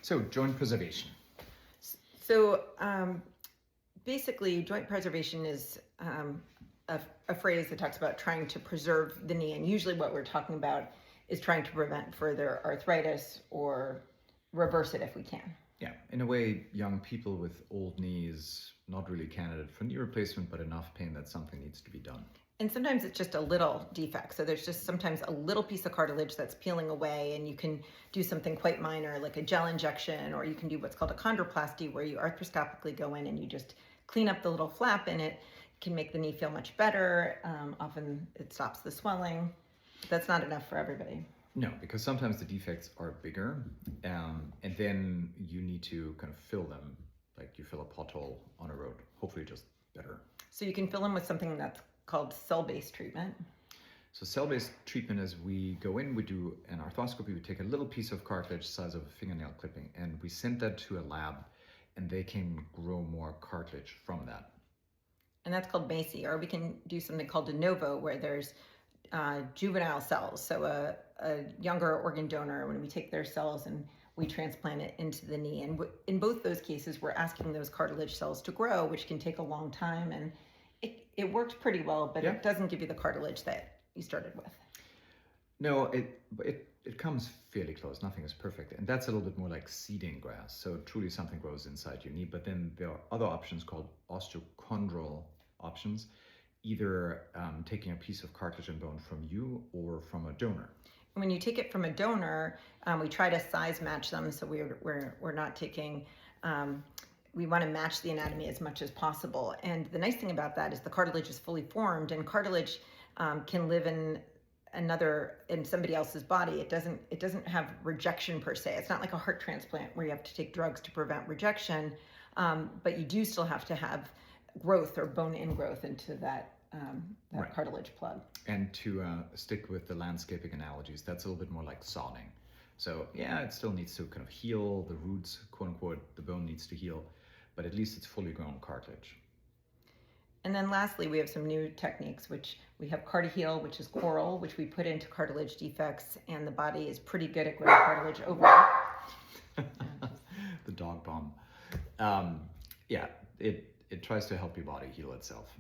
So joint preservation. So basically, joint preservation is a phrase that talks about trying to preserve the knee. And usually what we're talking about is trying to prevent further arthritis or reverse it if we can. Yeah, in a way, young people with old knees, not really candidate for knee replacement, but enough pain that something needs to be done. And sometimes it's just a little defect. So there's just sometimes a little piece of cartilage that's peeling away, and you can do something quite minor like a gel injection, or you can do what's called a chondroplasty, where you arthroscopically go in and you just clean up the little flap, and it can make the knee feel much better. Often it stops the swelling. That's not enough for everybody. No, because sometimes the defects are bigger, and then you need to kind of fill them, like you fill a pothole on a road, hopefully just better. So you can fill them with something that's called cell-based treatment. So cell-based treatment is we go in, we do an arthroscopy, we take a little piece of cartilage size of a fingernail clipping, and we send that to a lab, and they can grow more cartilage from that. And that's called MACI, or we can do something called DeNovo, where there's juvenile cells. So a younger organ donor, when we take their cells and we transplant it into the knee. And in both those cases, we're asking those cartilage cells to grow, which can take a long time. And it works pretty well, but it doesn't give you the cartilage that you started with. No, it comes fairly close. Nothing is perfect. And that's a little bit more like seeding grass. So truly something grows inside your knee. But then there are other options called osteochondral options, either taking a piece of cartilage and bone from you or from a donor. When you take it from a donor, we try to size match them, so we're not taking. We want to match the anatomy as much as possible. And the nice thing about that is the cartilage is fully formed, and cartilage can live in somebody else's body. It doesn't have rejection per se. It's not like a heart transplant where you have to take drugs to prevent rejection, but you do still have to have growth or bone ingrowth into that cartilage plug. And to stick with the landscaping analogies, that's a little bit more like sodding. So yeah, it still needs to kind of heal the roots, quote unquote, the bone needs to heal, but at least it's fully grown cartilage. And then lastly, we have some new techniques, which we have Cartiheal, which is coral, which we put into cartilage defects, and the body is pretty good at growing cartilage over. The dog bomb. Yeah, it tries to help your body heal itself.